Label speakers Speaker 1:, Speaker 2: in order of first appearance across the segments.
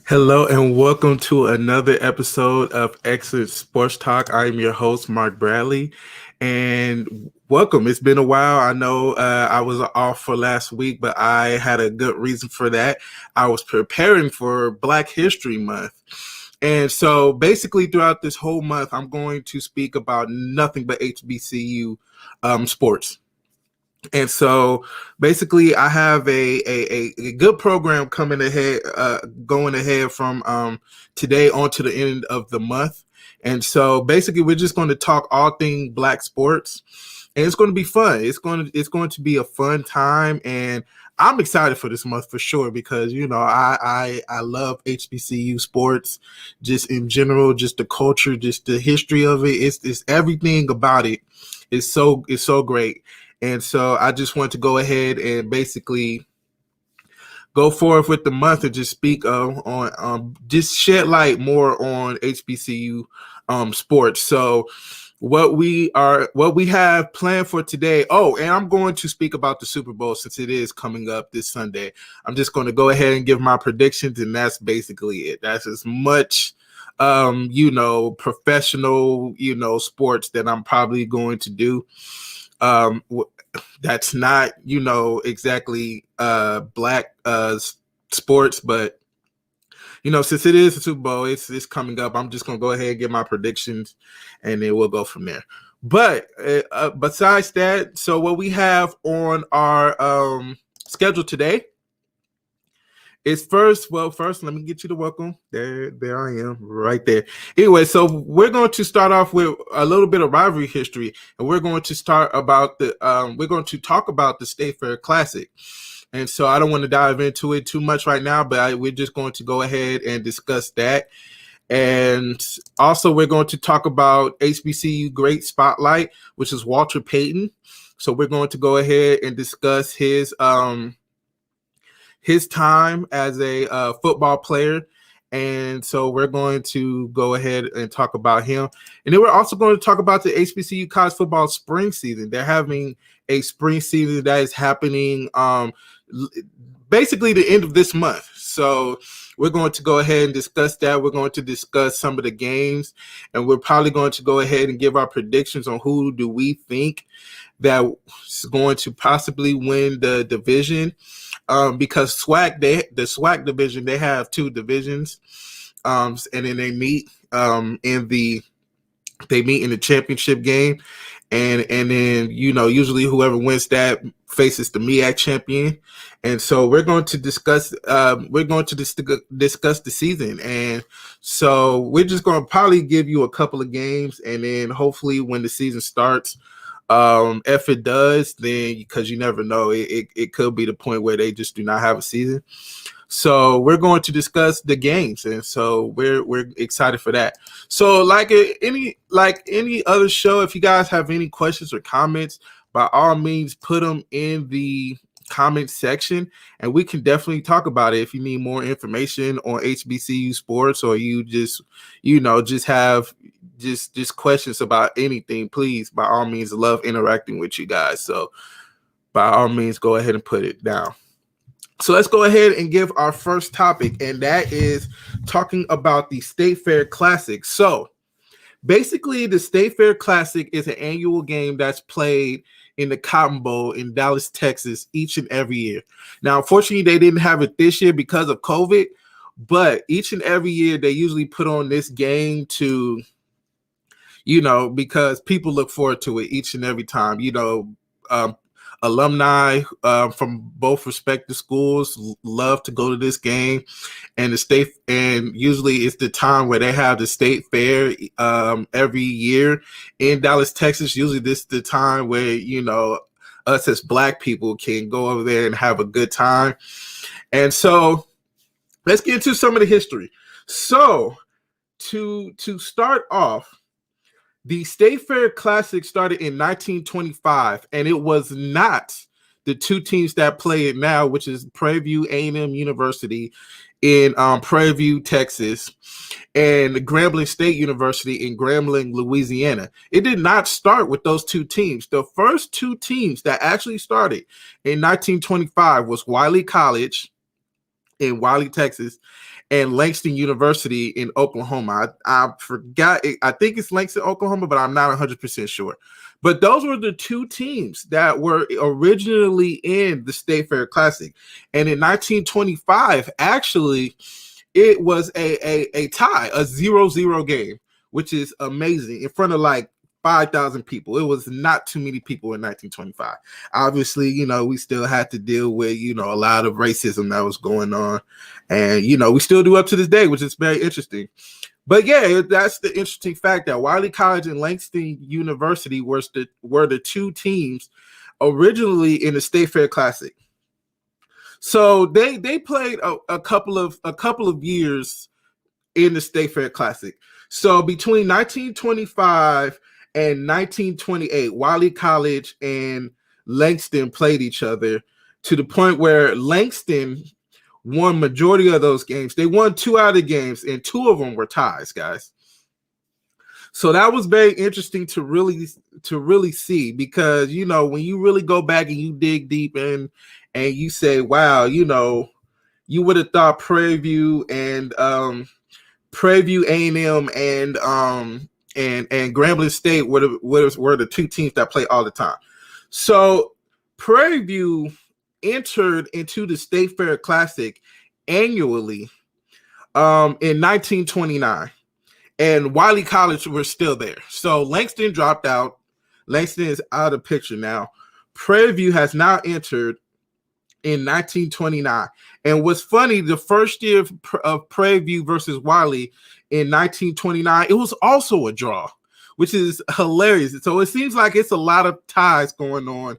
Speaker 1: Hello and welcome to another episode of Excellent Sports Talk. I am your host, Mark Bradley, and welcome. It's been a while. I know I was off for last week, but I had a good reason for that. I was preparing for Black History Month. And so basically throughout this whole month, I'm going to speak about nothing but HBCU sports. And so basically I have a good program coming ahead, going ahead from today on to the end of the month. And so basically we're just going to talk all things Black sports, and it's going to be fun. It's going to be a fun time, and I'm excited for this month for sure because I love HBCU sports just in general, just the culture, just the history of it. It's everything about it. It's so great. And so I just want to go ahead and basically go forth with the month and just speak on just shed light more on HBCU sports. So what we have planned for today. Oh, and I'm going to speak about the Super Bowl since it is coming up this Sunday. I'm just going to go ahead and give my predictions, and that's basically it. That's as much professional, sports that I'm probably going to do. That's not exactly Black sports, but since it is the Super Bowl, it's coming up. I'm just gonna go ahead and get my predictions, and then we'll go from there. But besides that, so what we have on our schedule today is first, let me get you the welcome. There I am, right there. Anyway, so we're going to start off with a little bit of rivalry history, and we're going to talk about the State Fair Classic. And so I don't want to dive into it too much right now, but we're just going to go ahead and discuss that. And also we're going to talk about HBCU Great Spotlight, which is Walter Payton. So we're going to go ahead and discuss his time as a football player. And so we're going to go ahead and talk about him. And then we're also going to talk about the HBCU college football spring season. They're having a spring season that is happening basically the end of this month. So we're going to go ahead and discuss that. We're going to discuss some of the games, and we're probably going to go ahead and give our predictions on who do we think that's going to possibly win the division. Because the SWAC division, they have two divisions, and then they meet in the championship game, and then usually whoever wins that faces the MEAC champion. And so we're going to discuss discuss the season, and so we're just going to probably give you a couple of games, and then hopefully when the season starts, if it does, then because you never know, it could be the point where they just do not have a season. So we're going to discuss the games, and so we're excited for that. So like any other show, if you guys have any questions or comments, by all means put them in the comment section, and we can definitely talk about it. If you need more information on HBCU sports, or you just have just questions about anything, please, by all means, love interacting with you guys. So by all means, go ahead and put it down. So let's go ahead and give our first topic, and that is talking about the State Fair Classic. So basically, the State Fair Classic is an annual game that's played in the Cotton Bowl in Dallas, Texas, each and every year. Now, unfortunately, they didn't have it this year because of COVID, but each and every year they usually put on this game to, because people look forward to it each and every time. Alumni from both respective schools love to go to this game, and usually it's the time where they have the state fair every year in Dallas, Texas. Usually this is the time where us as Black people can go over there and have a good time. And so let's get into some of the history. So to start off, the State Fair Classic started in 1925, and it was not the two teams that play it now, which is Prairie View A&M University in Prairie View, Texas, and Grambling State University in Grambling, Louisiana. It did not start with those two teams. The first two teams that actually started in 1925 was Wiley College in Wiley, Texas, and Langston University in Oklahoma. I forgot. I think it's Langston, Oklahoma, but I'm not 100% sure. But those were the two teams that were originally in the State Fair Classic. And in 1925, actually, it was a tie, a 0-0 game, which is amazing, in front of like 5,000 people. It was not too many people in 1925. Obviously, we still had to deal with, a lot of racism that was going on. And, we still do up to this day, which is very interesting. But yeah, that's the interesting fact that Wiley College and Langston University were the two teams originally in the State Fair Classic. So they played a couple of years in the State Fair Classic. So between 1925 and 1928, Wiley College and Langston played each other to the point where Langston won majority of those games. They won 2 out of the games, and 2 of them were ties, guys. So that was very interesting to really see, because when you really go back and you dig deep in and you say, wow, you would have thought Prairie View A&M and Grambling State were the two teams that play all the time. So Prairie View entered into the State Fair Classic annually in 1929, and Wiley College were still there. So Langston dropped out. Langston is out of picture now. Prairie View has now entered in 1929. And what's funny, the first year of Prairie View versus Wiley in 1929, it was also a draw, which is hilarious. So it seems like it's a lot of ties going on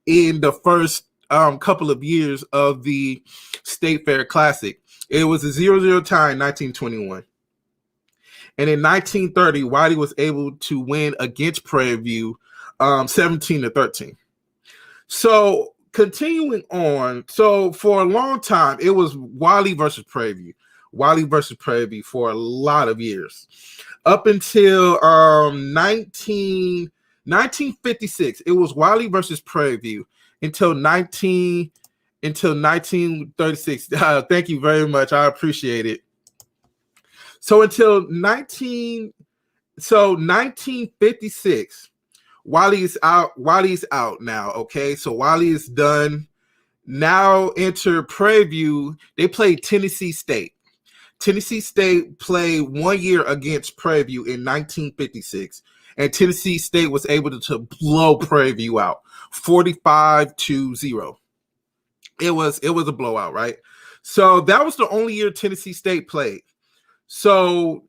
Speaker 1: in the first couple of years of the State Fair Classic. It was a 0-0 tie in 1921. And in 1930, Wiley was able to win against Prairie View 17-13. So continuing on, so for a long time, it was Wiley versus Prairie View. Wiley versus Prairie View for a lot of years. Up until 1956, it was Wiley versus Prairie View until 1936. Thank you very much. I appreciate it. So until 1956, Wiley's out now. Okay, so Wiley is done. Now enter Prairie View. They played Tennessee State. Tennessee State played 1 year against Prairie View in 1956, and Tennessee State was able to blow Prairie View out 45-0. It was a blowout, right? So that was the only year Tennessee State played. So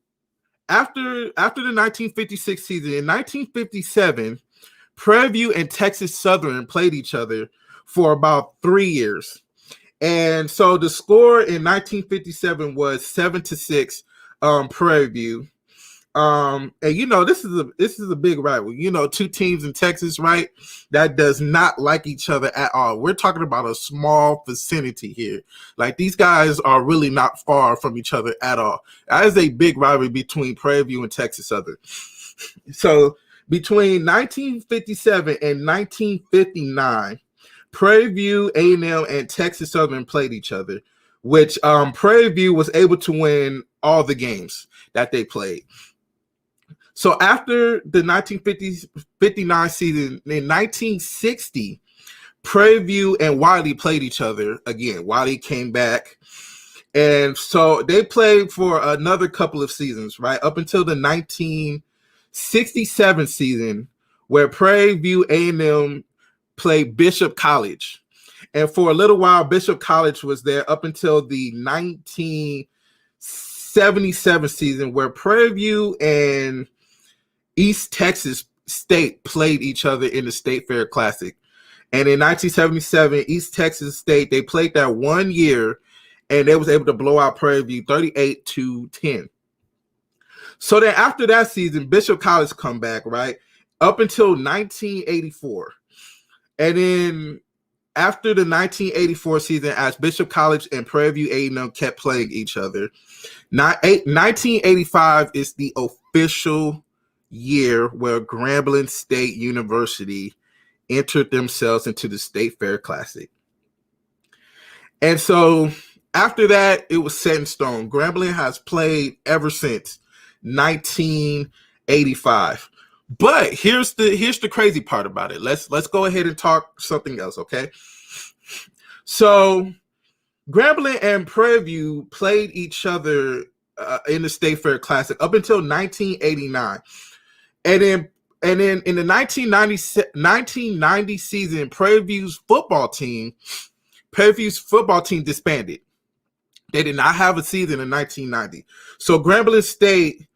Speaker 1: after the 1956 season, in 1957, Prairie View and Texas Southern played each other for about 3 years. And so the score in 1957 was 7-6 Prairie View. And this is a big rivalry. Two teams in Texas, right? That does not like each other at all. We're talking about a small vicinity here. Like, these guys are really not far from each other at all. That is a big rivalry between Prairie View and Texas Southern. So between 1957 and 1959, Prairie View, A&M, and Texas Southern played each other, which Prairie View was able to win all the games that they played. So after the 1959 season, in 1960, Prairie View and Wiley played each other again. Wiley came back, and so they played for another couple of seasons, right? Up until the 1967 season, where Prairie View A&M played Bishop College. And for a little while, Bishop College was there up until the 1977 season, where Prairie View and East Texas State played each other in the State Fair Classic. And in 1977, East Texas State, they played that 1 year, and they was able to blow out Prairie View 38-10. So then after that season, Bishop College come back, right? Up until 1984. And then after the 1984 season, as Bishop College and Prairie View A&M kept playing each other, 1985 is the official year where Grambling State University entered themselves into the State Fair Classic. And so After that, it was set in stone. Grambling has played ever since 1985. But here's the crazy part about it. Let's go ahead and talk something else, okay? So Grambling and Prairie View played each other in the State Fair Classic up until 1989. And then in the 1990 season, Prairie View's football team disbanded. They did not have a season in 1990. So Grambling State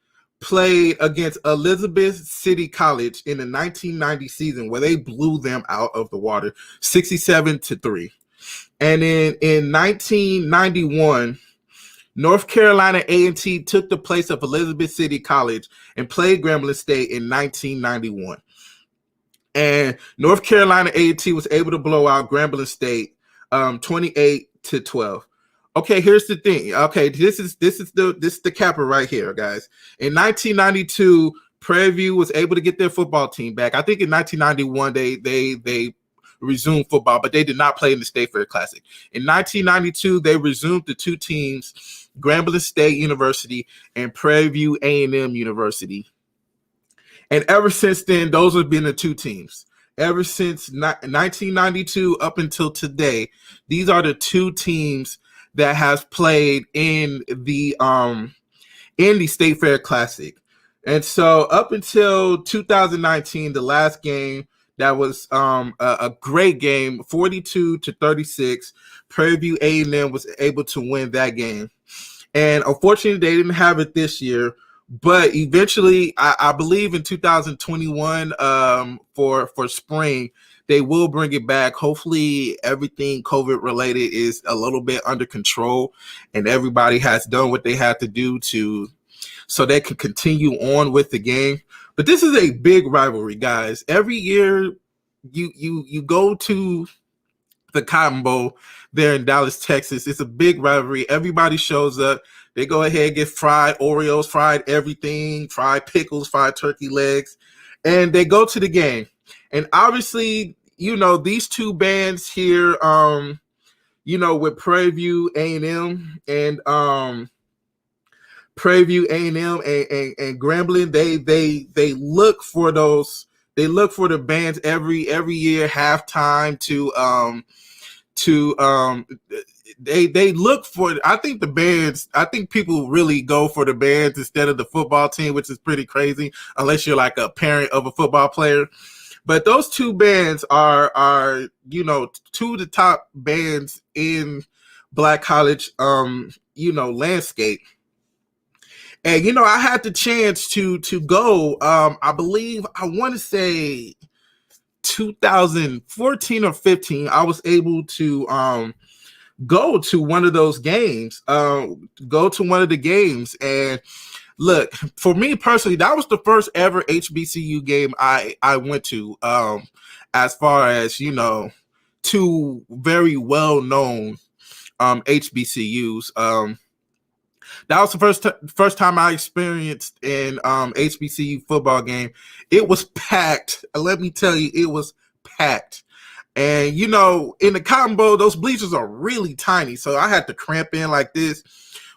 Speaker 1: played against Elizabeth City College in the 1990 season where they blew them out of the water 67-3. And then in 1991, North Carolina A&T took the place of Elizabeth City College and played Grambling State in 1991. And North Carolina A&T was able to blow out Grambling State 28-12. Okay, here's the thing. Okay, this is the capper right here, guys. In 1992, Prairie View was able to get their football team back. I think in 1991 they resumed football, but they did not play in the State Fair Classic. In 1992, they resumed the two teams, Grambling State University and Prairie View A&M University. And ever since then, those have been the two teams. Ever since 1992 up until today, these are the two teams that has played in the State Fair Classic. And so up until 2019, the last game that was a great game, 42-36, Prairie View A&M was able to win that game. And unfortunately, they didn't have it this year. But eventually, I believe in 2021 for spring, they will bring it back. Hopefully, everything COVID related is a little bit under control, and everybody has done what they had to do so they can continue on with the game. But this is a big rivalry, guys. Every year, you go to the Cotton Bowl there in Dallas, Texas. It's a big rivalry. Everybody shows up. They go ahead and get fried Oreos, fried everything, fried pickles, fried turkey legs, and they go to the game. And obviously, these two bands here, with Prairie View A&M and Prairie View A&M and Grambling, they look for those. They look for the bands every year, halftime they look for. I think people really go for the bands instead of the football team, which is pretty crazy unless you're like a parent of a football player. But those two bands are two of the top bands in Black college landscape. And I had the chance to go. I believe I want to say 2014 or 15. I was able to go to one of those games. Go to one of the games, and look, for me personally, that was the first ever HBCU game I went to. As far as two very well known HBCUs. That was the first time I experienced an HBCU football game. It was packed. Let me tell you, it was packed. And, in the Cotton Bowl, those bleachers are really tiny, so I had to cramp in like this.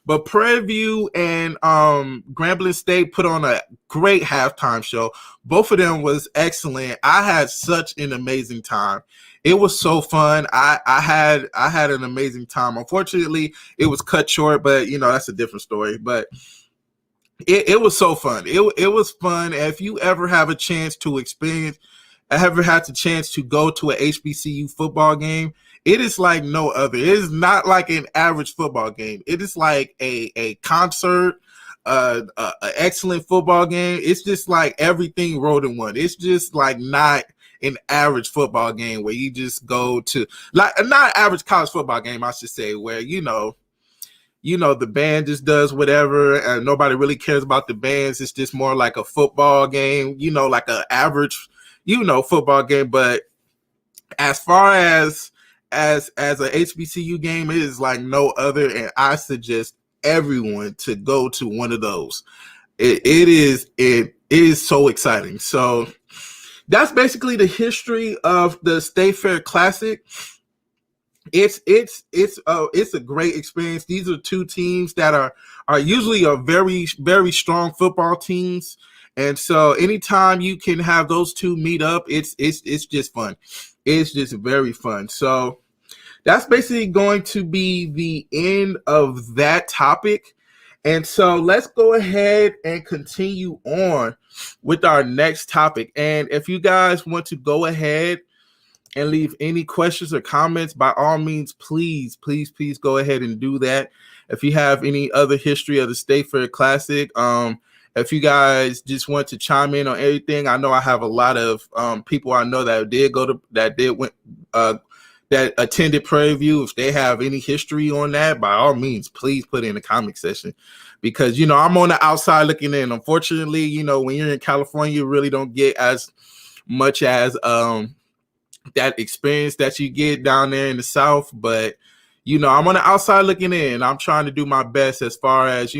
Speaker 1: But Prairie View and Grambling State put on a great halftime show. Both of them was excellent. I had such an amazing time. It was so fun. I had an amazing time. Unfortunately, it was cut short, but that's a different story. But it was so fun. It was fun. And if you ever have a chance to experience, ever had the chance to go to a HBCU football game, it is like no other. It is not like an average football game. It is like a concert, an excellent football game. It's just like everything rolled in one. It's just like not an average football game where you just go to, like, not average college football game, I should say, where the band just does whatever and nobody really cares about the bands. It's just more like a football game, like an average football game. But as far as a HBCU game, it is like no other, and I suggest everyone to go to one of those. It is so exciting. So that's basically the history of the State Fair Classic. It's a great experience. These are two teams that are usually a very very strong football teams, and so anytime you can have those two meet up, it's just fun. It's just very fun. So that's basically going to be the end of that topic. And so let's go ahead and continue on with our next topic. And if you guys want to go ahead and leave any questions or comments, by all means, please, please, please go ahead and do that. If you have any other history of the State Fair Classic, if you guys just want to chime in on everything, I know I have a lot of people I know that attended Prairie View. If they have any history on that, by all means, please put it in the comment section, because I'm on the outside looking in. Unfortunately, when you're in California, you really don't get as much as that experience that you get down there in the South. But I'm on the outside looking in. I'm trying to do my best as far as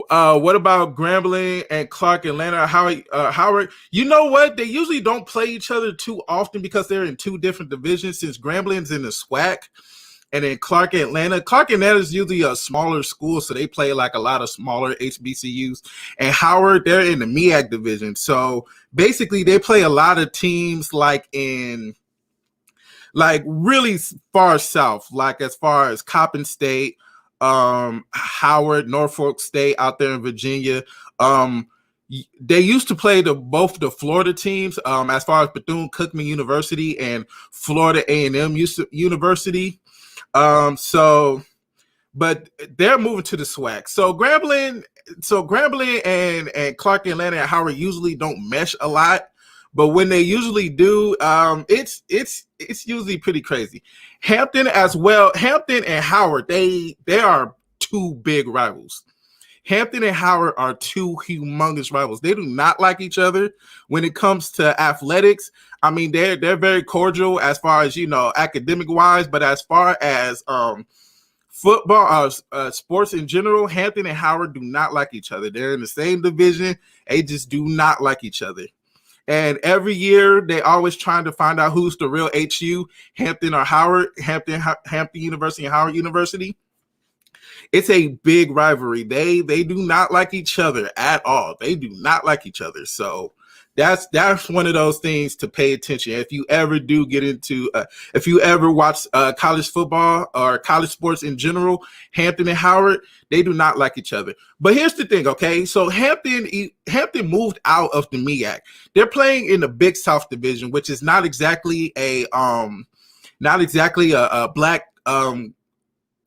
Speaker 1: what about Grambling and Clark Atlanta? Howard, you know what? They usually don't play each other too often because they're in two different divisions, since Grambling's in the SWAC and then Clark Atlanta is usually a smaller school, so they play like a lot of smaller HBCUs. And Howard, they're in the MEAC division. So basically they play a lot of teams like really far south, like as far as Coppin State, Howard, Norfolk State out there in Virginia. They used to play both the Florida teams, as far as Bethune-Cookman University and Florida A&M University. But they're moving to the SWAC. So Grambling and Clark Atlanta and Howard usually don't mesh a lot. But when they usually do, it's usually pretty crazy. Hampton as well. Hampton and Howard, they are two big rivals. Hampton and Howard are two humongous rivals. They do not like each other when it comes to athletics. I mean, they're very cordial as far as academic wise, but as far as football, sports in general, Hampton and Howard do not like each other. They're in the same division. They just do not like each other. And every year, they always trying to find out who's the real HU, Hampton or Howard, Hampton University and Howard University. It's a big rivalry. They do not like each other at all. They do not like each other. So that's one of those things to pay attention. If you ever do get into, if you ever watch college football or college sports in general, Hampton and Howard, they do not like each other. But here's the thing, okay? So Hampton moved out of the MEAC. They're playing in the Big South Division, which is not exactly a black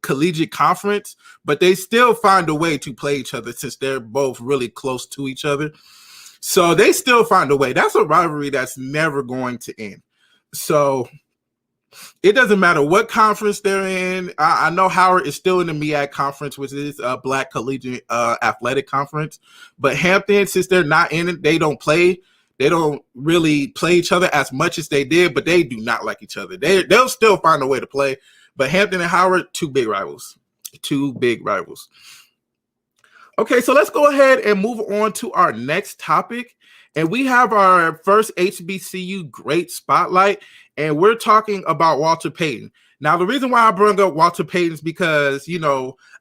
Speaker 1: collegiate conference, but they still find a way to play each other since they're both really close to each other. So they still find a way. That's a rivalry that's never going to end. So it doesn't matter what conference they're in. I know Howard is still in the MEAC conference, which is a black collegiate athletic conference. But Hampton, since they're not in it, they don't really play each other as much as they did, but they do not like each other. They'll still find a way to play. But Hampton and Howard, two big rivals. Okay, so let's go ahead and move on to our next topic. And we have our first HBCU Great Spotlight, and we're talking about Walter Payton. Now, the reason why I bring up Walter Payton is because,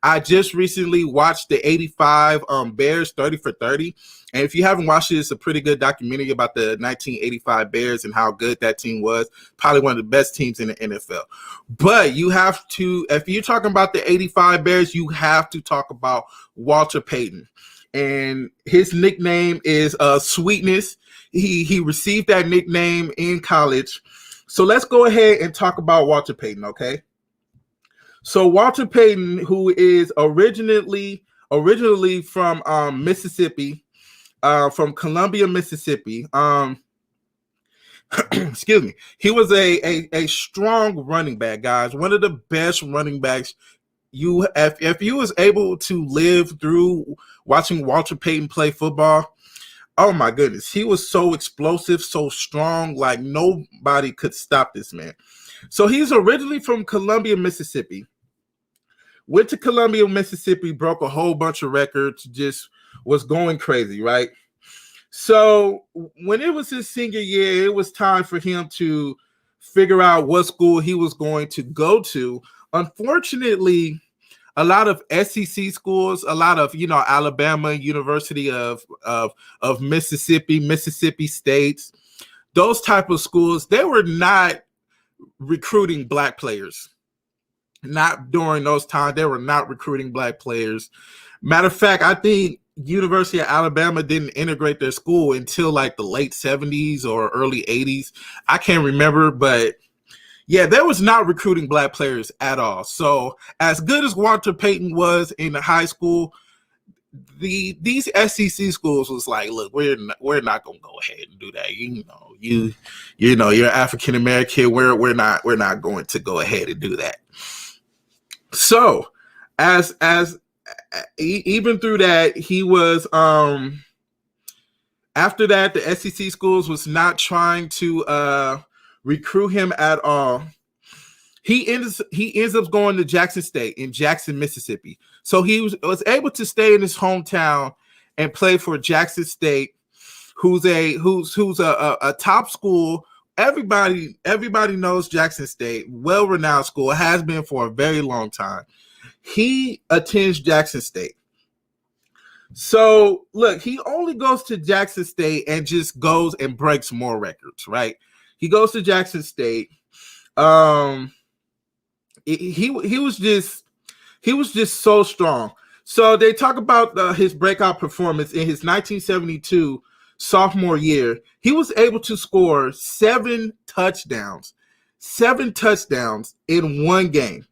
Speaker 1: I just recently watched the 85 Bears 30 for 30. And if you haven't watched it, it's a pretty good documentary about the 1985 Bears and how good that team was. Probably one of the best teams in the NFL. But you have to, if you're talking about the 85 Bears, you have to talk about Walter Payton. And his nickname is Sweetness. He received that nickname in college. So let's go ahead and talk about Walter Payton, okay? So Walter Payton, who is originally from Mississippi, from Columbia, Mississippi. Excuse me. He was a strong running back, guys. One of the best running backs. If you was able to live through watching Walter Payton play football, oh my goodness, he was so explosive, so strong, like nobody could stop this man. So he's originally from Columbia, Mississippi. Went to Columbia, Mississippi, broke a whole bunch of records, just was going crazy, right? So when it was his senior year, it was time for him to figure out what school he was going to go to. Unfortunately, a lot of SEC schools, a lot of Alabama, University of Mississippi, Mississippi States, those type of schools, they were not recruiting black players. Not during those times, they were not recruiting black players. Matter of fact, I think University of Alabama didn't integrate their school until like the late 70s or early 80s. I can't remember, but yeah, there was not recruiting black players at all. So as good as Walter Payton was in the high school, these SEC schools was like, look, we're not gonna go ahead and do that. You're African American. We're not going to go ahead and do that. So as even through that, he was after that, the SEC schools was not trying to recruit him at all. He ends up going to Jackson State in Jackson, Mississippi. So he was able to stay in his hometown and play for Jackson State, who's a top school. Everybody knows Jackson State, well-renowned school, has been for a very long time. He attends Jackson State. So look, he only goes to Jackson State and just goes and breaks more records, right? He goes to Jackson State. He was just so strong. So they talk about his breakout performance in his 1972 sophomore year. He was able to score 7 touchdowns in one game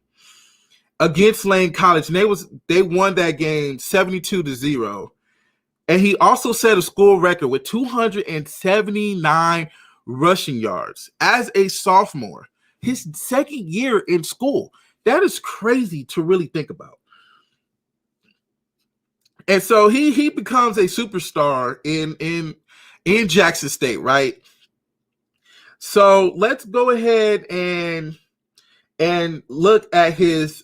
Speaker 1: against Lane College, and they won that game 72-0. And he also set a school record with 279 rushing yards as a sophomore, his second year in school. That is crazy to really think about. And so he becomes a superstar in Jackson State, right? So let's go ahead and look at his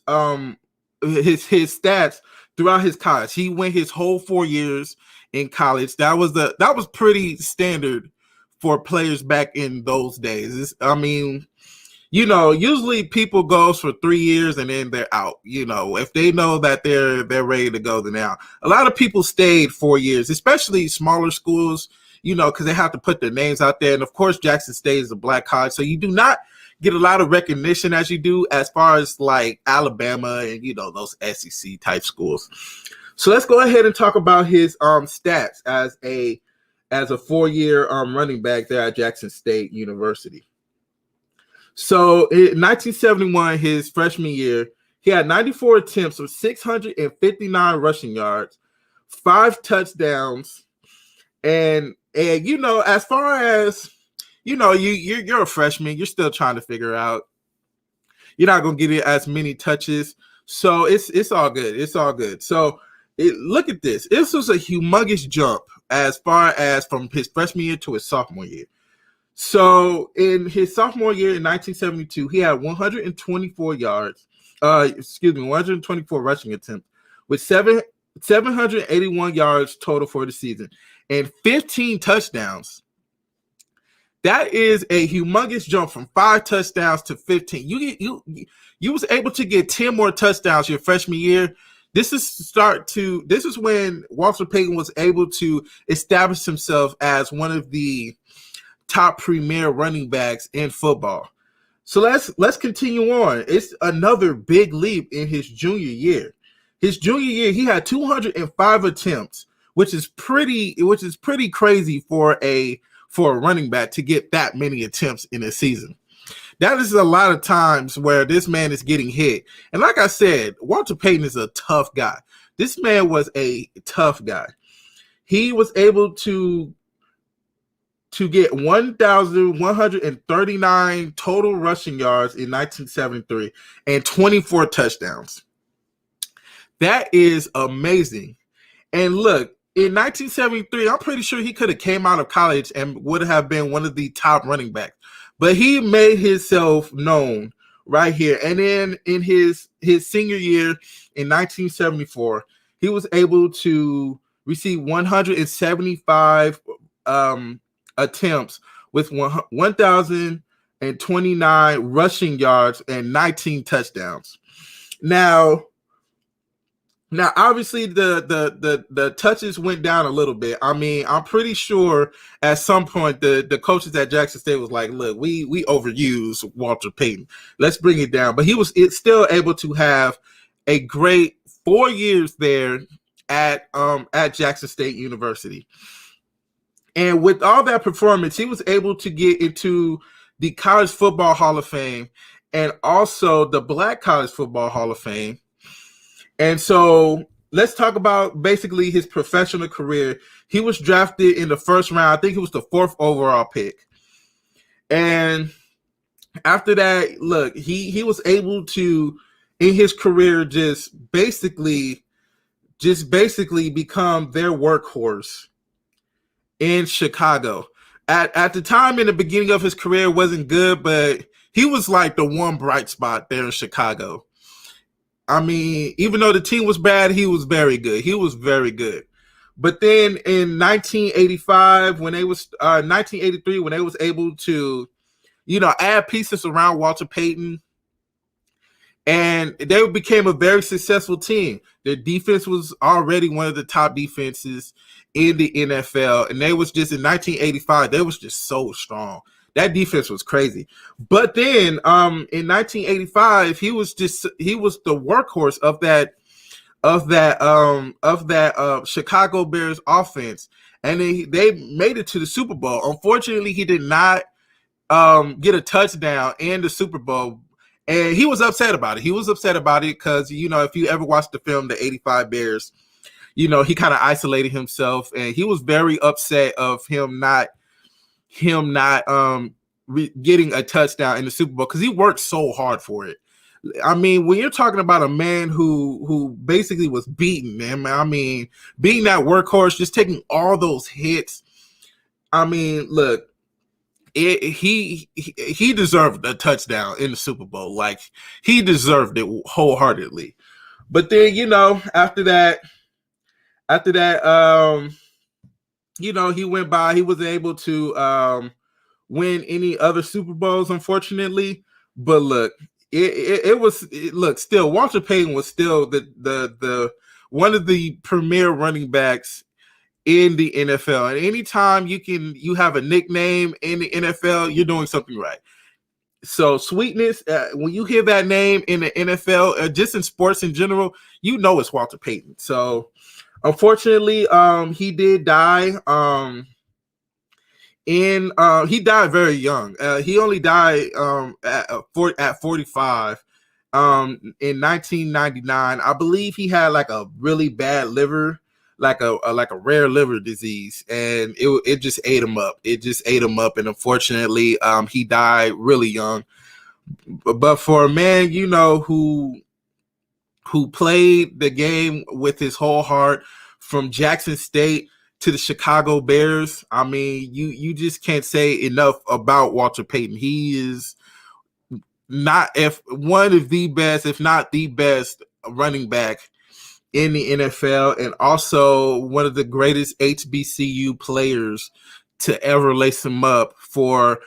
Speaker 1: stats throughout his college. He went his whole 4 years in college. That was pretty standard for players back in those days. Usually people goes for 3 years and then they're out. If they know that they're ready to go, then they're out. A lot of people stayed 4 years, especially smaller schools, because they have to put their names out there. And of course, Jackson State is a black college, so you do not get a lot of recognition as you do as far as like Alabama and those SEC type schools. So let's go ahead and talk about his stats as a 4-year running back there at Jackson State University. So in 1971, his freshman year, he had 94 attempts with 659 rushing yards, 5 touchdowns, and as far as you're a freshman, you're still trying to figure out. You're not gonna get as many touches, so it's all good. It's all good. So look at this. This was a humongous jump as far as from his freshman year to his sophomore year. So in his sophomore year in 1972, he had 124 rushing attempts with 781 yards total for the season and 15 touchdowns. That is a humongous jump from 5 touchdowns to 15. You was able to get 10 more touchdowns your freshman year. This is when Walter Payton was able to establish himself as one of the top premier running backs in football. So let's continue on. It's another big leap in his junior year. His junior year, he had 205 attempts, which is pretty crazy for a running back to get that many attempts in a season. That is a lot of times where this man is getting hit. And like I said, Walter Payton is a tough guy. This man was a tough guy. He was able to get 1,139 total rushing yards in 1973 and 24 touchdowns. That is amazing. And look, in 1973, I'm pretty sure he could have came out of college and would have been one of the top running backs. But he made himself known right here. And then in his senior year in 1974, he was able to receive 175 attempts with 1,029 rushing yards and 19 touchdowns. Now, obviously, the touches went down a little bit. I mean, I'm pretty sure at some point the coaches at Jackson State was like, "Look, we overuse Walter Payton. Let's bring it down." But it's still able to have a great 4 years there at Jackson State University. And with all that performance, he was able to get into the College Football Hall of Fame and also the Black College Football Hall of Fame. And so let's talk about basically his professional career. He was drafted in the first round. I think he was the 4th overall pick. And after that, look, he was able to, in his career, just basically become their workhorse in Chicago. At the time, in the beginning of his career, wasn't good, but he was like the one bright spot there in Chicago. I mean, even though the team was bad, he was very good. He was very good. But then in 1985, 1983, when they was able to, add pieces around Walter Payton, and they became a very successful team. Their defense was already one of the top defenses in the NFL, and they was just in 1985, they was just so strong. That defense was crazy. But then in 1985, he was the workhorse of that Chicago Bears offense, and they made it to the Super Bowl. Unfortunately, he did not get a touchdown in the Super Bowl, and he was upset about it. He was upset about it because, if you ever watched the film, the 85 Bears, he kind of isolated himself, and he was very upset of him not getting a touchdown in the Super Bowl because he worked so hard for it. I mean, when you're talking about a man who basically was beaten, man, I mean, being that workhorse, just taking all those hits. I mean, look, he deserved a touchdown in the Super Bowl. Like, he deserved it wholeheartedly. But then, after that, he went by. He wasn't able to win any other Super Bowls, unfortunately. But look, still Walter Payton was still the one of the premier running backs in the NFL. And anytime you have a nickname in the NFL, you're doing something right. So Sweetness, when you hear that name in the NFL, just in sports in general, it's Walter Payton. So unfortunately, he did die. He died very young. He only died at 45 in 1999. I believe he had like a really bad liver, like a rare liver disease, and it just ate him up. It just ate him up, and unfortunately, he died really young. But for a man, who played the game with his whole heart, from Jackson State to the Chicago Bears, I mean, you just can't say enough about Walter Payton. He is one of the best, if not the best, running back in the NFL, and also one of the greatest HBCU players to ever lace him up for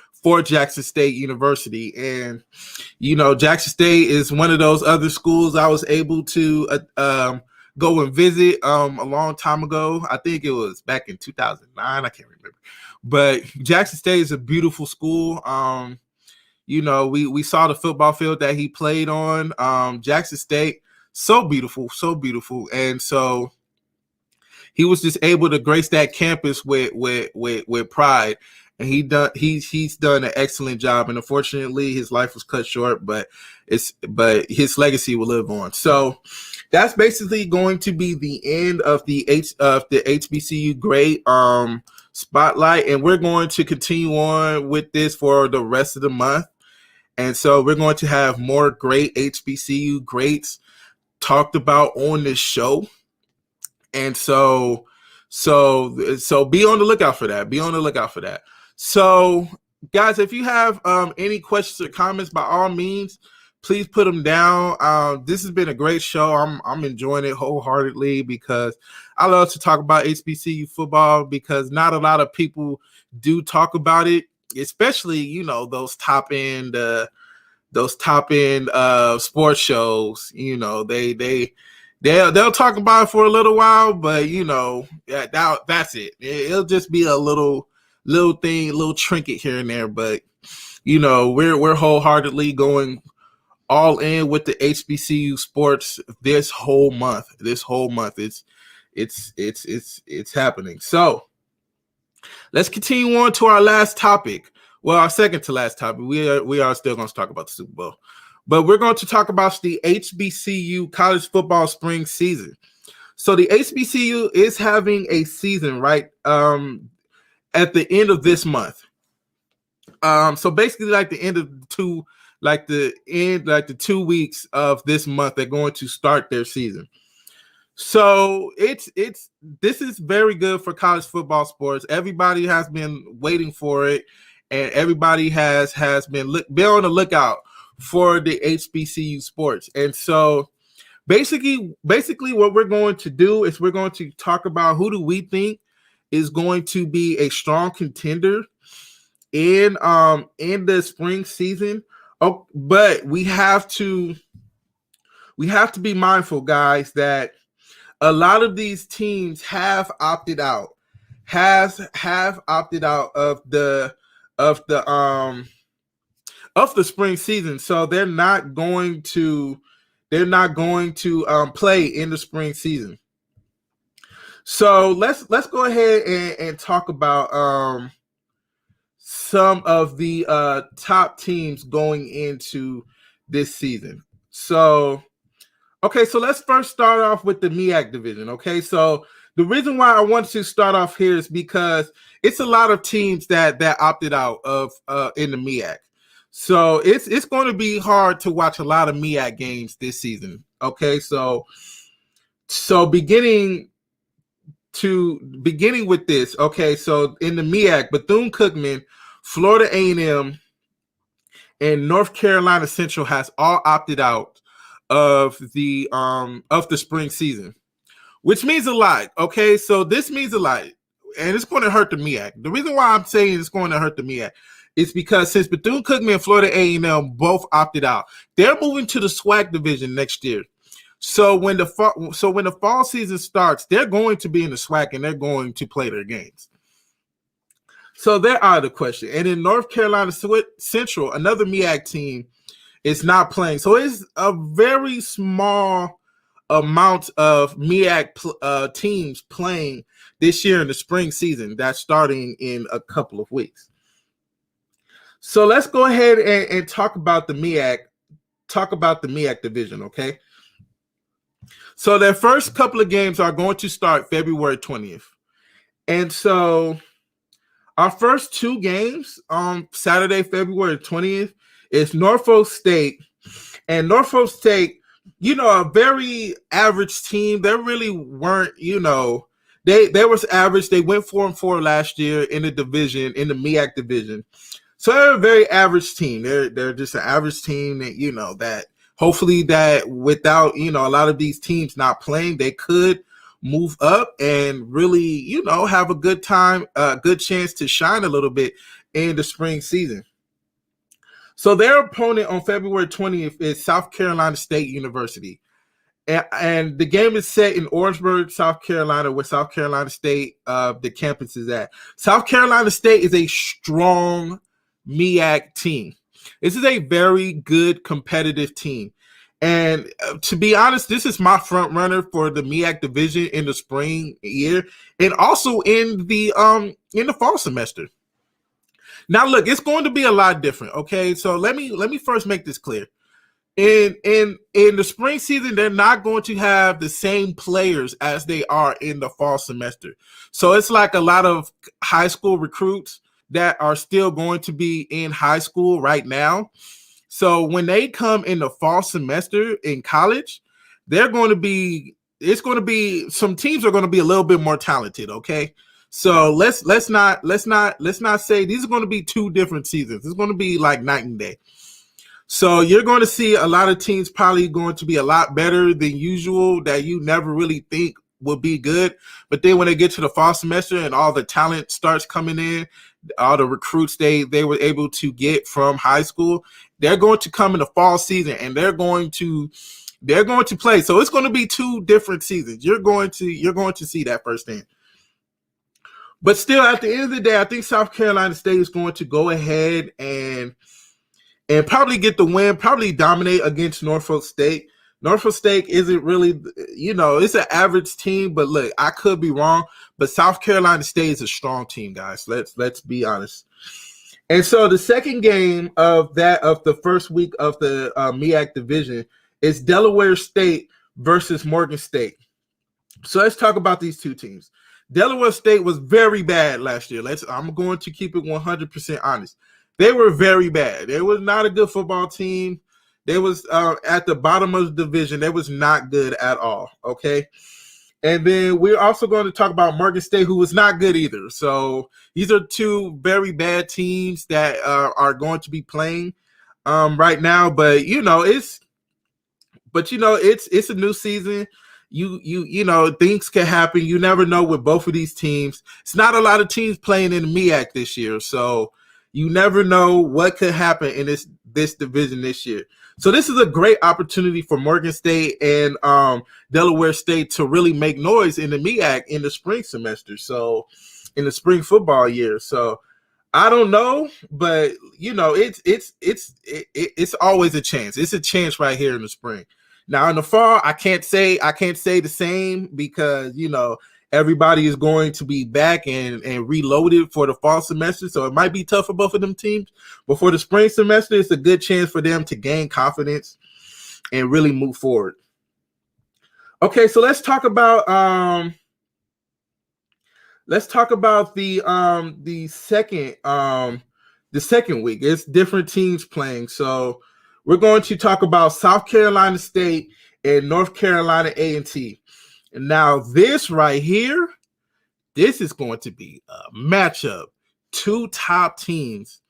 Speaker 1: Jackson State University. And Jackson State is one of those other schools I was able to go and visit a long time ago. I think it was back in 2009. I can't remember. But Jackson State is a beautiful school. We saw the football field that he played on. Jackson State, so beautiful, so beautiful. And so he was just able to grace that campus with pride. And he's done an excellent job. And unfortunately, his life was cut short, but his legacy will live on. So that's basically going to be the end of the HBCU great spotlight, and we're going to continue on with this for the rest of the month. And so we're going to have more great HBCU greats talked about on this show. And so be on the lookout for that. Be on the lookout for that. So, guys, if you have any questions or comments, by all means, please put them down. This has been a great show. I'm enjoying it wholeheartedly because I love to talk about HBCU football because not a lot of people do talk about it, especially those top end sports shows. They'll talk about it for a little while, but that's it. It'll just be a little thing, a little trinket here and there. But we're wholeheartedly going all in with the HBCU sports this whole month. It's happening. So let's continue on to our last topic. Well, our second to last topic. We are still going to talk about the Super Bowl, but we're going to talk about the HBCU college football spring season. So the HBCU is having a season right at the end of this month. So basically, like the end of the 2 weeks of this month, they're going to start their season. So this is very good for college football sports. Everybody has been waiting for it, and everybody has been on the lookout for the HBCU sports. And so basically what we're going to do is we're going to talk about who do we think is going to be a strong contender in the spring season. Oh, but we have to be mindful, guys, that a lot of these teams have opted out of the spring season. So they're not going to play in the spring season. So let's go ahead and talk about some of the top teams going into this season. So let's first start off with the MEAC division. Okay, so the reason why I want to start off here is because it's a lot of teams that opted out of in the MEAC. So it's going to be hard to watch a lot of MEAC games this season. Okay, so beginning with this. Okay, so in the MEAC, Bethune-Cookman, Florida A&M, and North Carolina Central has all opted out of the spring season, which means a lot. Okay, so this means a lot, and it's going to hurt the MEAC. The reason why I'm saying it's going to hurt the MEAC is because since Bethune-Cookman and Florida A&M both opted out, they're moving to the SWAC division next year. So when the fall season starts, they're going to be in the SWAC and they're going to play their games. So they're out of the question. And in North Carolina Central, another MEAC team is not playing. So it's a very small amount of MEAC teams playing this year in the spring season. That's starting in a couple of weeks. So let's go ahead and talk about the MEAC. Talk about the MEAC division, okay? So their first couple of games are going to start February 20th. And so our first two games on Saturday, February 20th, is Norfolk State. And Norfolk State, a very average team. They really weren't, they was average. They went 4-4 last year in the division, in the MEAC division. So they're a very average team. They're just an average team that, that hopefully that without, a lot of these teams not playing, they could move up and really, have a good time, a good chance to shine a little bit in the spring season. So their opponent on February 20th is South Carolina State University. And the game is set in Orangeburg, South Carolina, where South Carolina State, the campus is at. South Carolina State is a strong MEAC team. This is a very good competitive team. And to be honest, this is my front runner for the MEAC division in the spring year and also in the fall semester. Now, look, it's going to be a lot different. Okay, so let me first make this clear. In the spring season, they're not going to have the same players as they are in the fall semester. So it's like a lot of high school recruits that are still going to be in high school right now. So when they come in the fall semester in college, some teams are going to be a little bit more talented. Okay. So let's not say these are going to be two different seasons. It's going to be like night and day. So you're going to see a lot of teams probably going to be a lot better than usual that you never really think will be good. But then when they get to the fall semester and all the talent starts coming in, all the recruits they were able to get from high school, they're going to come in the fall season and they're going to play. So it's going to be two different seasons. You're going to see that firsthand. But still, at the end of the day, I think South Carolina State is going to go ahead and probably get the win, probably dominate against Norfolk State. Norfolk State isn't really, it's an average team, but look, I could be wrong. But South Carolina State is a strong team, guys. Let's be honest. And so the second game of the first week of the MEAC division is Delaware State versus Morgan State. So let's talk about these two teams. Delaware State was very bad last year. I'm going to keep it 100% honest. They were very bad. They was not a good football team. They was at the bottom of the division. They was not good at all, okay? And then we're also going to talk about Morgan State, who was not good either. So these are two very bad teams that are going to be playing right now. But it's a new season. Things can happen. You never know with both of these teams. It's not a lot of teams playing in the MEAC this year, so you never know what could happen in this division this year. So this is a great opportunity for Morgan State and Delaware State to really make noise in the MEAC in the spring semester. So in the spring football year. So I don't know, but it's always a chance. It's a chance right here in the spring. Now in the fall, I can't say the same because everybody is going to be back and reloaded for the fall semester, so it might be tough for both of them teams. But for the spring semester, it's a good chance for them to gain confidence and really move forward. Okay, so let's talk about the second week. It's different teams playing, so we're going to talk about South Carolina State and North Carolina A&T. And now this right here, this is going to be a matchup. Two top teams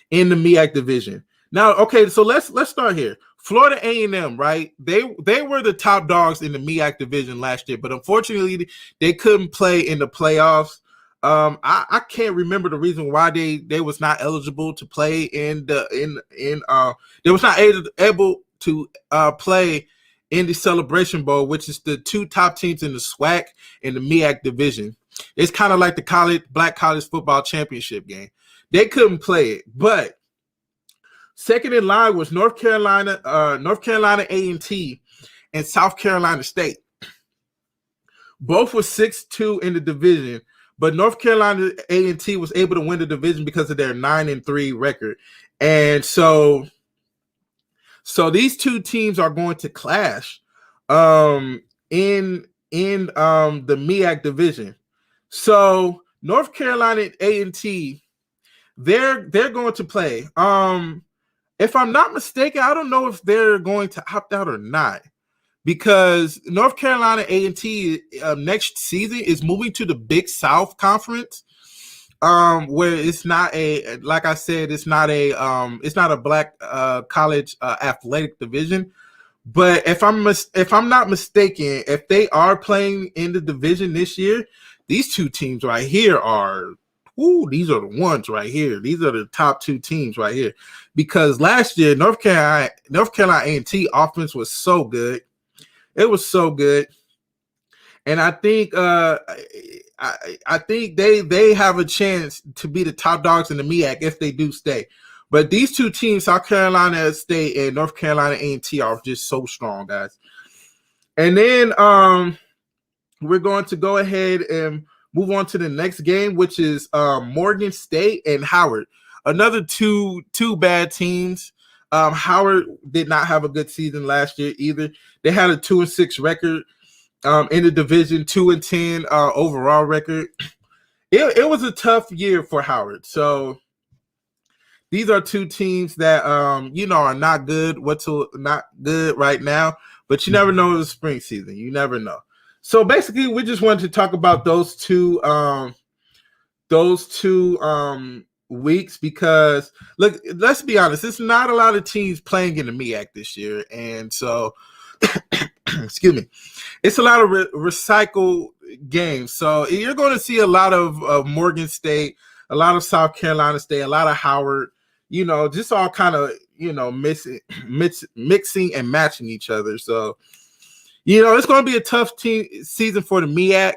Speaker 1: in the MEAC division. Now, okay, so let's start here. Florida A&M, right? They were the top dogs in the MEAC division last year, but unfortunately, they couldn't play in the playoffs. I can't remember the reason why they was not eligible to play they was not able to play in the Celebration Bowl, which is the two top teams in the SWAC and the MEAC division. It's kind of like the Black College Football Championship game. They couldn't play it, but second in line was North Carolina A&T and South Carolina State. Both were 6-2 in the division, but North Carolina A&T was able to win the division because of their 9-3 record. And so these two teams are going to clash in the MEAC division. So North Carolina A&T, they're going to play. If I'm not mistaken, I don't know if they're going to opt out or not, because North Carolina A&T next season is moving to the Big South Conference, where it's not like I said, it's not a Black college athletic division. But if I'm not mistaken, if they are playing in the division this year, these two teams right here these are the ones right here. These are the top two teams right here. Because last year, North Carolina A&T offense was so good. It was so good. And I think I think they have a chance to be the top dogs in the MEAC if they do stay. But these two teams, South Carolina State and North Carolina A&T, are just so strong, guys. And then we're going to go ahead and move on to the next game, which is Morgan State and Howard. Another two bad teams. Howard did not have a good season last year either. They had a 2-6 record in the division, 2-10 overall record. It was a tough year for Howard. So these are two teams that are not good. Not good right now, but you never know in the spring season. You never know. So basically, we just wanted to talk about those two weeks because look, let's be honest, it's not a lot of teams playing in the MEAC this year, and so excuse me, it's a lot of recycled games. So you're going to see a lot of Morgan State, a lot of South Carolina State, a lot of Howard. Just all kind of mixing and matching each other. So it's going to be a tough season for the MEAC.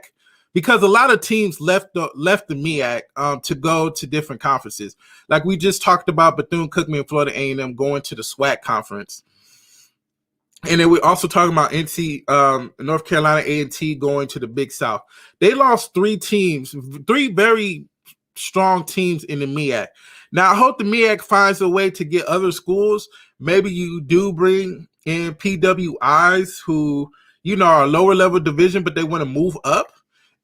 Speaker 1: Because a lot of teams left the MEAC to go to different conferences. Like we just talked about Bethune-Cookman and Florida A&M going to the SWAC conference. And then we're also talking about North Carolina A&T going to the Big South. They lost three very strong teams in the MEAC. Now, I hope the MEAC finds a way to get other schools. Maybe you do bring in PWIs who, are a lower level division, but they want to move up.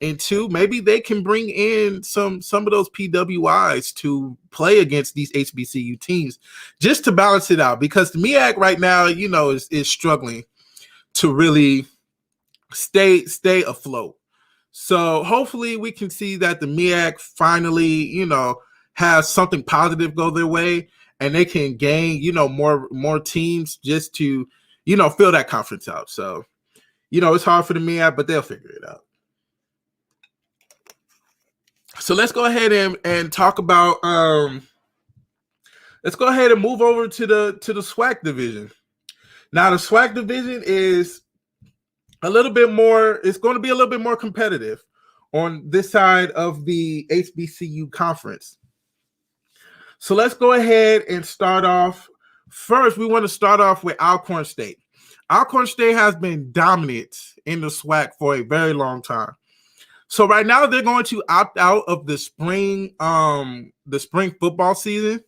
Speaker 1: And two, maybe they can bring in some of those PWIs to play against these HBCU teams just to balance it out. Because the MEAC right now, is struggling to really stay afloat. So hopefully we can see that the MEAC finally, has something positive go their way and they can gain, more teams just to, fill that conference out. So, it's hard for the MEAC, but they'll figure it out. So let's go ahead and talk about let's go ahead and move over to the SWAC division. Now the SWAC division is a little bit more, it's going to be a little bit more competitive on this side of the HBCU conference. So let's go ahead and start off. First, we want to start off with Alcorn State. Alcorn State has been dominant in the SWAC for a very long time. So right now they're going to opt out of the spring football season,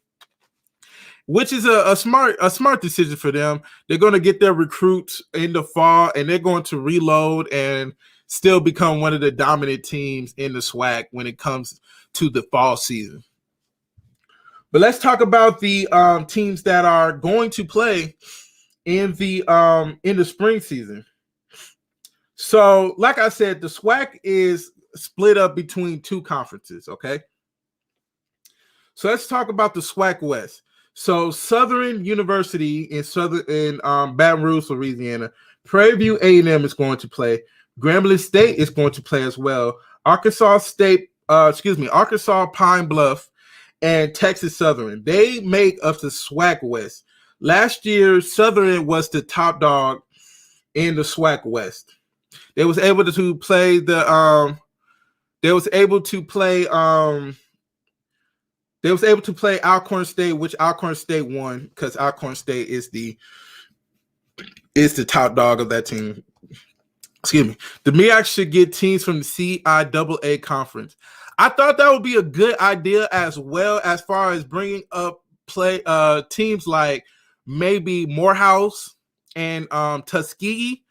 Speaker 1: which is a smart decision for them. They're going to get their recruits in the fall, and they're going to reload and still become one of the dominant teams in the SWAC when it comes to the fall season. But let's talk about the teams that are going to play in the spring season. So, like I said, the SWAC is split up between two conferences, okay? So let's talk about the SWAC West. So Southern University in Baton Rouge, Louisiana, Prairie View A&M is going to play. Grambling State is going to play as well. Arkansas Pine Bluff, and Texas Southern. They make up the SWAC West. Last year, Southern was the top dog in the SWAC West. They was able to play Alcorn State, which Alcorn State won because Alcorn State is the top dog of that team. Excuse me. The MEAC should get teams from the CIAA conference. I thought that would be a good idea as well, as far as bringing up teams like maybe Morehouse and Tuskegee.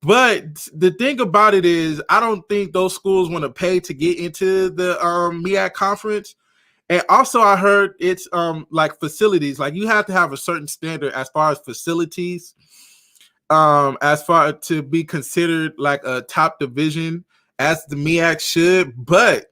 Speaker 1: But the thing about it is, I don't think those schools want to pay to get into the MEAC conference. And also, I heard it's like facilities. Like you have to have a certain standard as far as facilities, as far to be considered like a top division, as the MEAC should. But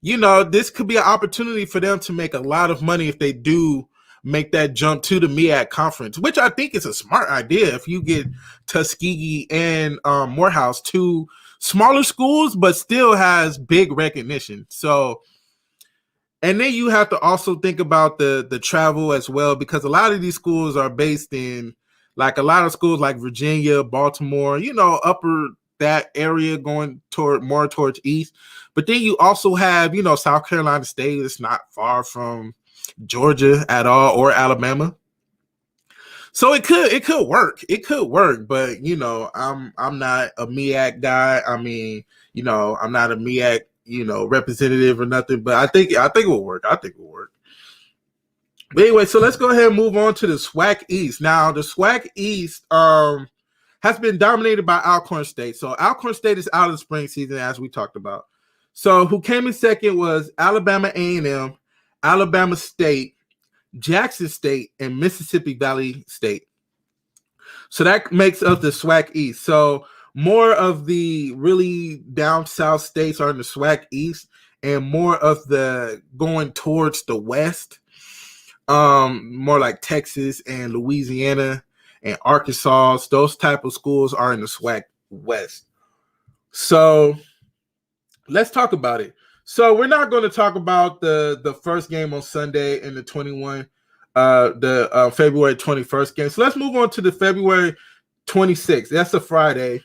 Speaker 1: this could be an opportunity for them to make a lot of money if they do make that jump to the MEAC conference, which I think is a smart idea. If you get Tuskegee and Morehouse, two smaller schools, but still has big recognition. So, and then you have to also think about the travel as well, because a lot of these schools are based in like a lot of schools like Virginia, Baltimore, upper that area going towards east. But then you also have, South Carolina State. It's not far from Georgia at all, or Alabama. So it could work. It could work, but I'm not a MEAC guy. I mean, I'm not a MEAC, representative or nothing, but I think it will work. But anyway, so let's go ahead and move on to the SWAC East. Now, the SWAC East has been dominated by Alcorn State. So Alcorn State is out of the spring season, as we talked about. So who came in second was Alabama A&M, Alabama State, Jackson State, and Mississippi Valley State. So that makes up the SWAC East. So more of the really down south states are in the SWAC East, and more of the going towards the West, more like Texas and Louisiana and Arkansas. Those type of schools are in the SWAC West. So let's talk about it. So we're not going to talk about the first game on Sunday in the February 21st game. So let's move on to the February 26th. That's a Friday.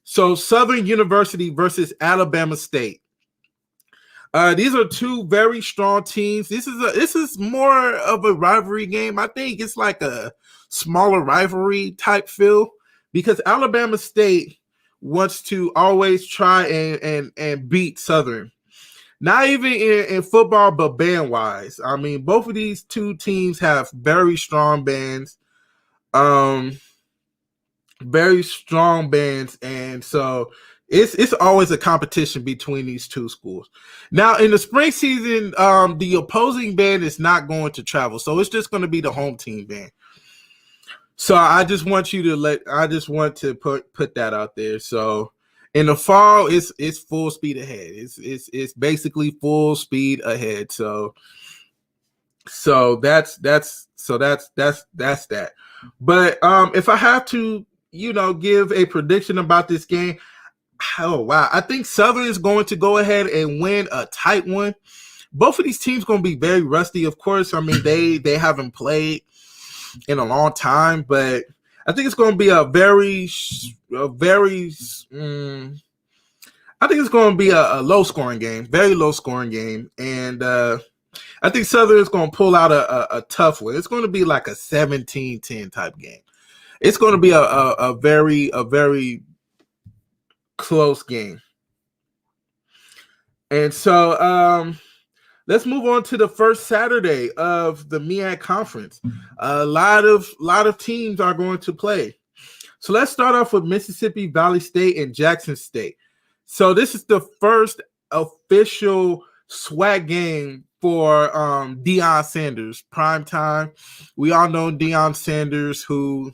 Speaker 1: So Southern University versus Alabama State. These are two very strong teams. This is more of a rivalry game. I think it's like a smaller rivalry type feel because Alabama State wants to always try and beat Southern. Not even in football, but band wise. I mean, both of these two teams have very strong bands. Very strong bands, and so it's always a competition between these two schools. Now in the spring season, the opposing band is not going to travel, so it's just going to be the home team band. So I just want to put that out there. So in the fall, it's full speed ahead. It's basically full speed ahead. So that's that. But if I have to give a prediction about this game. Oh, wow. I think Southern is going to go ahead and win a tight one. Both of these teams going to be very rusty, of course. I mean, they haven't played in a long time, but I think it's going to be I think it's going to be a low-scoring game, very low-scoring game. And I think Southern is going to pull out a tough one. It's going to be like a 17-10 type game. It's going to be a very close game. And so let's move on to the first Saturday of the MEAC conference. A lot of teams are going to play. So let's start off with Mississippi Valley State and Jackson State. So this is the first official SWAC game for Deion Sanders, prime time. We all know Deion Sanders, who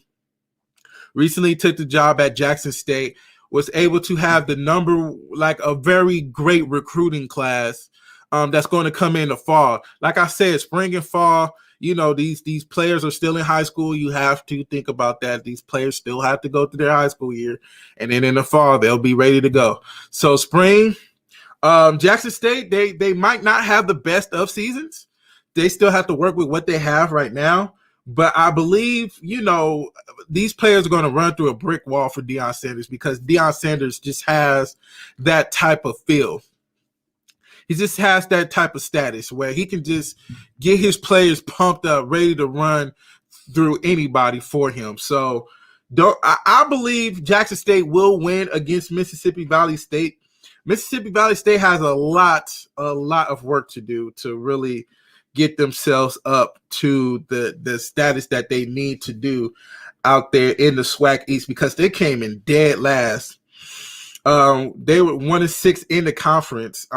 Speaker 1: recently took the job at Jackson State, was able to have a very great recruiting class that's going to come in the fall. Like I said, spring and fall, these players are still in high school. You have to think about that. These players still have to go through their high school year. And then in the fall, they'll be ready to go. So spring, Jackson State, they might not have the best of seasons. They still have to work with what they have right now. But I believe, these players are going to run through a brick wall for Deion Sanders because Deion Sanders just has that type of feel. He just has that type of status where he can just get his players pumped up, ready to run through anybody for him. So I believe Jackson State will win against Mississippi Valley State. Mississippi Valley State has a lot of work to do to really get themselves up to the status that they need to do out there in the SWAC East because they came in dead last. They were 1-6 in the conference.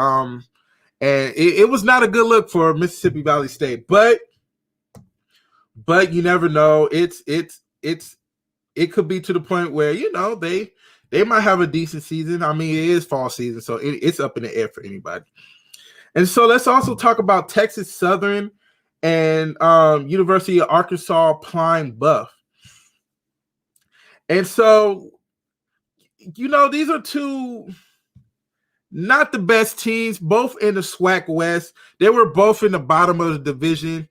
Speaker 1: And it was not a good look for Mississippi Valley State, but you never know. It could be to the point where, they might have a decent season. I mean, it is fall season, so it's up in the air for anybody. And so let's also talk about Texas Southern and University of Arkansas Pine Bluff. And so, these are two not the best teams, both in the SWAC West. They were both in the bottom of the division.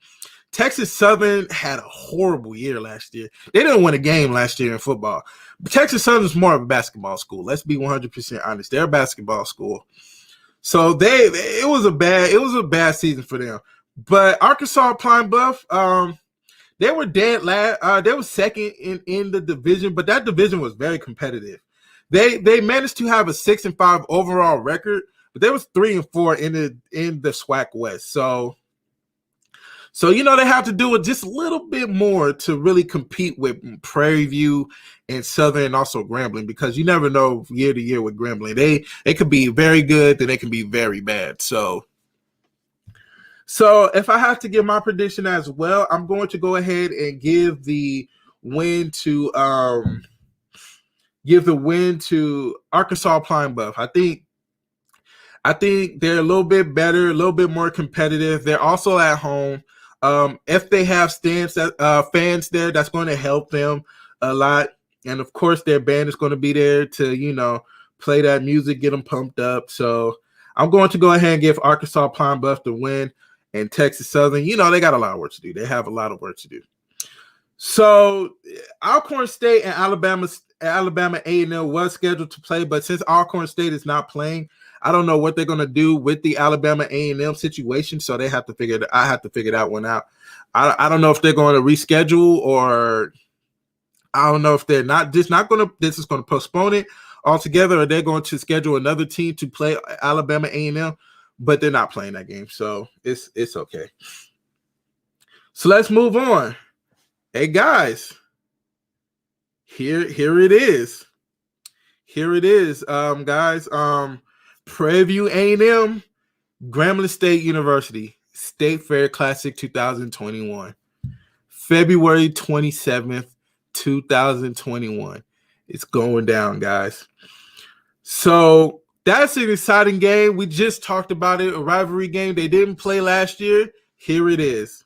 Speaker 1: Texas Southern had a horrible year last year. They didn't win a game last year in football. But Texas Southern is more of a basketball school. Let's be 100% honest. They're a basketball school. So it was a bad season for them. But Arkansas Pine Bluff, they were dead last. They were second in the division, but that division was very competitive. They managed to have a 6-5 overall record, but they was 3-4 in the SWAC West. So they have to do it just a little bit more to really compete with Prairie View and Southern and also Grambling, because you never know year to year with Grambling. They could be very good, then they can be very bad. So if I have to give my prediction as well, I'm going to go ahead and give the win to Arkansas Pine Bluff. I think I think they're a little bit better, a little bit more competitive. They're also at home. If they have fans there, that's going to help them a lot. And of course, their band is going to be there to, play that music, get them pumped up. So I'm going to go ahead and give Arkansas Pine Bluff the win, and Texas Southern, they got a lot of work to do. They have a lot of work to do. So Alcorn State and Alabama A&M was scheduled to play, but since Alcorn State is not playing, I don't know what they're going to do with the Alabama A&M situation. So I have to figure that one out. I don't know if they're going to reschedule, or I don't know if they're just going to postpone it altogether, or they're going to schedule another team to play Alabama A&M, but they're not playing that game. So it's okay. So let's move on. Hey guys, here it is. Here it is, guys. Prairie View A&M, Grambling State University, State Fair Classic 2021, February 27th, 2021. It's going down, guys. So that's an exciting game. We just talked about it, a rivalry game. They didn't play last year. Here it is.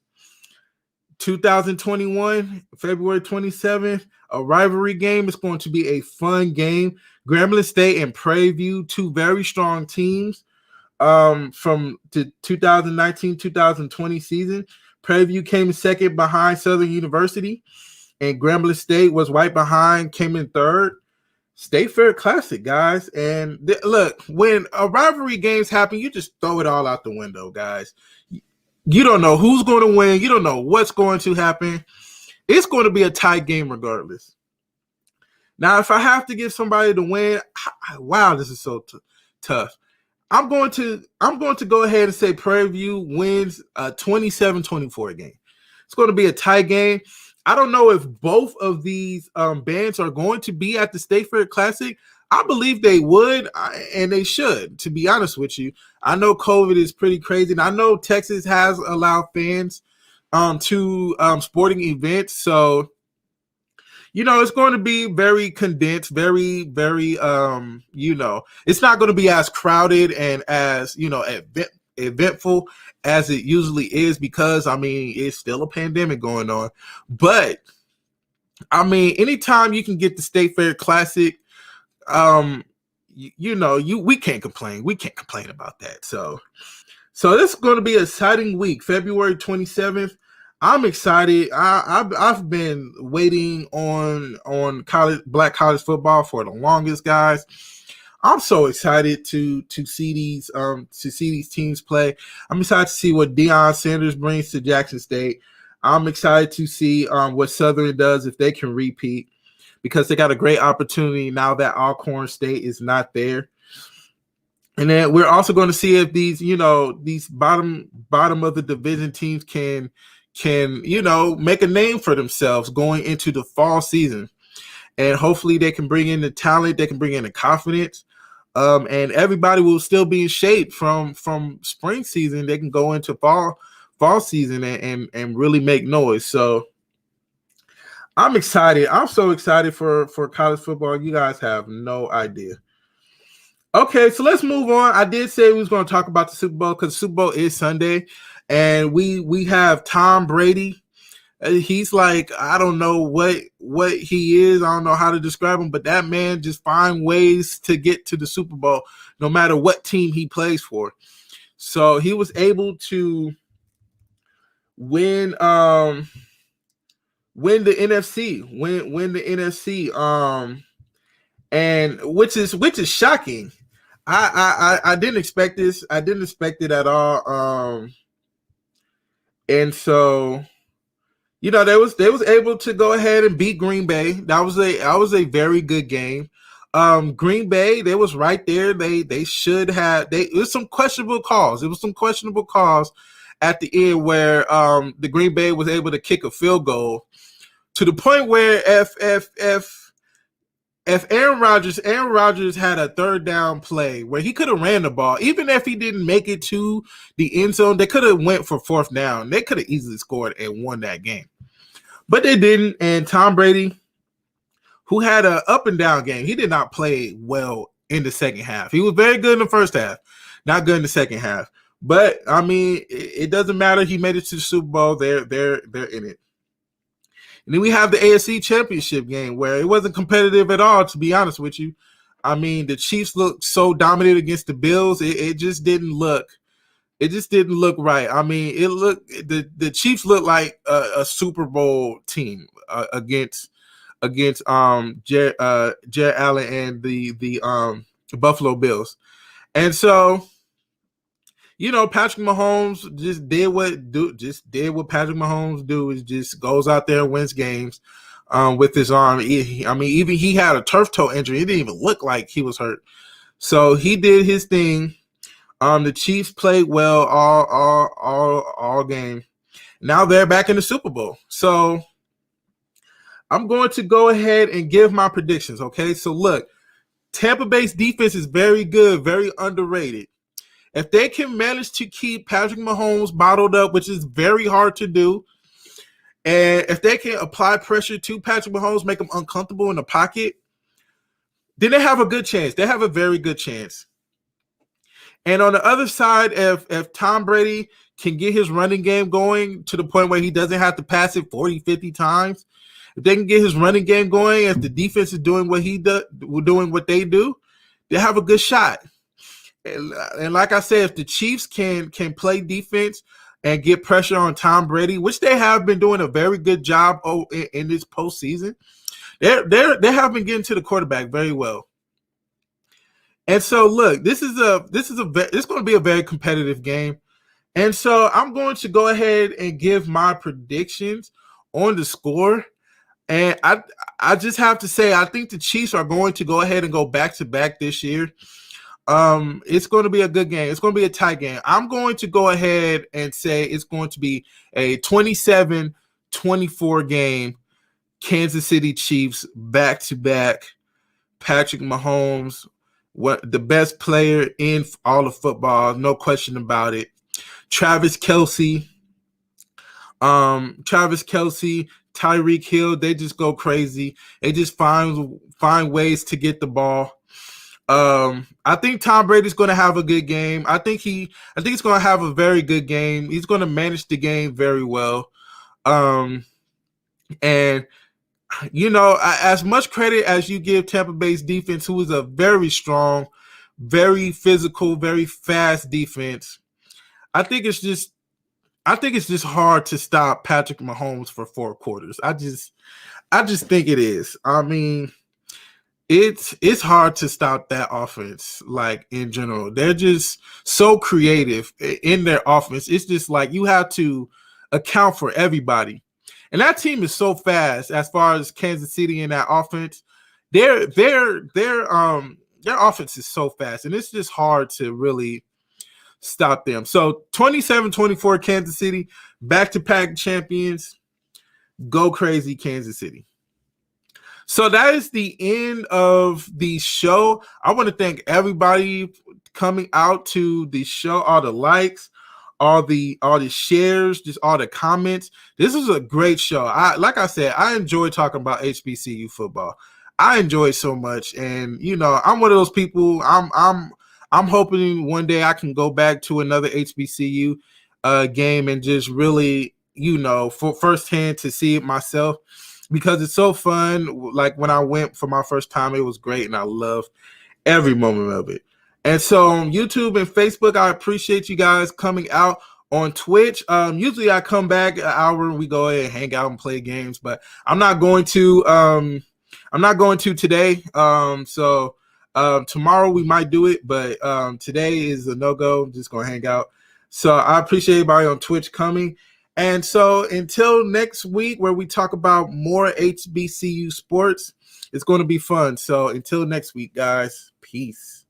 Speaker 1: 2021, February 27th, a rivalry game. It's going to be a fun game. Grambling State and Prairie View, two very strong teams from the 2019-2020 season. Prairie View came second behind Southern University, and Grambling State was right behind, came in third. State Fair Classic, guys. And look, when a rivalry games happen, you just throw it all out the window, guys. You don't know who's going to win. You don't know what's going to happen. It's going to be a tight game regardless. Now, if I have to give somebody the win, wow, this is so tough. I'm going to go ahead and say Prairie View wins a 27-24 game. It's going to be a tight game. I don't know if both of these bands are going to be at the State Fair Classic. I believe they would, and they should, to be honest with you. I know COVID is pretty crazy, and I know Texas has allowed fans to sporting events. So, it's going to be very condensed, very, very, it's not going to be as crowded and as, eventful as it usually is because, it's still a pandemic going on. But, anytime you can get the State Fair Classic, we can't complain. We can't complain about that. So this is going to be an exciting week, February 27th. I'm excited. I've been waiting on black college football for the longest, guys. I'm so excited to see these teams play. I'm excited to see what Deion Sanders brings to Jackson State. I'm excited to see what Southern does if they can repeat, because they got a great opportunity now that Alcorn State is not there. And then we're also going to see if these bottom of the division teams can make a name for themselves going into the fall season. And hopefully they can bring in the talent, they can bring in the confidence, and everybody will still be in shape from spring season. They can go into fall season and really make noise. So I'm excited. I'm so excited for college football. You guys have no idea. Okay, so let's move on. I did say we was going to talk about the Super Bowl because the Super Bowl is Sunday, and we have Tom Brady. He's like, I don't know what he is. I don't know how to describe him, but that man just finds ways to get to the Super Bowl no matter what team he plays for. So he was able to win the NFC, win the NFC, and which is shocking. I didn't expect this. I didn't expect it at all. And so, they was able to go ahead and beat Green Bay. That was a very good game. Green Bay, they was right there. They should have. It was some questionable calls. It was some questionable calls at the end where the Green Bay was able to kick a field goal to the point where if Aaron Rodgers had a third down play where he could have ran the ball, even if he didn't make it to the end zone, they could have went for fourth down. They could have easily scored and won that game. But they didn't, and Tom Brady, who had an up and down game, he did not play well in the second half. He was very good in the first half. Not good in the second half. But I mean, it doesn't matter. He made it to the Super Bowl. They're in it. And then we have the AFC Championship game where it wasn't competitive at all, to be honest with you. I mean, the Chiefs looked so dominant against the Bills. It just didn't look. It just didn't look right. I mean, the Chiefs looked like a Super Bowl team against Jared Allen and the Buffalo Bills. And so, Patrick Mahomes just did what Patrick Mahomes do, is just goes out there and wins games with his arm. Even he had a turf toe injury. It didn't even look like he was hurt. So he did his thing. The Chiefs played well all game. Now they're back in the Super Bowl. So I'm going to go ahead and give my predictions. Okay, so look, Tampa Bay's defense is very good, very underrated. If they can manage to keep Patrick Mahomes bottled up, which is very hard to do, and if they can apply pressure to Patrick Mahomes, make him uncomfortable in the pocket, then they have a good chance. They have a very good chance. And on the other side, if Tom Brady can get his running game going to the point where he doesn't have to pass it 40, 50 times, if they can get his running game going, if the defense is doing what they do, they have a good shot. And like I said, if the Chiefs can play defense and get pressure on Tom Brady, which they have been doing a very good job in this postseason, they have been getting to the quarterback very well. And so, look, this is going to be a very competitive game. And so I'm going to go ahead and give my predictions on the score. And I just have to say, I think the Chiefs are going to go ahead and go back-to-back this year. It's going to be a good game. It's going to be a tight game. I'm going to go ahead and say it's going to be a 27-24 game. Kansas City Chiefs back-to-back. Patrick Mahomes, the best player in all of football, no question about it. Travis Kelce, Tyreek Hill, they just go crazy. They just find ways to get the ball. I think Tom Brady's going to have a good game. I think he's going to have a very good game. He's going to manage the game very well. And as much credit as you give Tampa Bay's defense, who is a very strong, very physical, very fast defense, I think it's just hard to stop Patrick Mahomes for 4 quarters. I just think it is. I mean, it's hard to stop that offense, like, in general. They're just so creative in their offense. It's just like you have to account for everybody. And that team is so fast as far as Kansas City and that offense. Their offense is so fast, and it's just hard to really stop them. So 27-24 Kansas City, back-to-back champions. Go crazy, Kansas City. So that is the end of the show. I want to thank everybody coming out to the show, all the likes, all the shares, just all the comments. This was a great show. Like I said, I enjoy talking about HBCU football. I enjoy it so much, and I'm one of those people. I'm hoping one day I can go back to another HBCU game and just really, for firsthand to see it myself, because it's so fun. Like when I went for my first time, it was great, and I loved every moment of it. And so on YouTube and Facebook, I appreciate you guys coming out. On Twitch, usually I come back an hour and we go ahead and hang out and play games, but I'm not going to today. So tomorrow we might do it, but today is a no-go. I'm just gonna hang out. So I appreciate everybody on Twitch coming. And so until next week, where we talk about more HBCU sports, it's going to be fun. So until next week, guys, peace.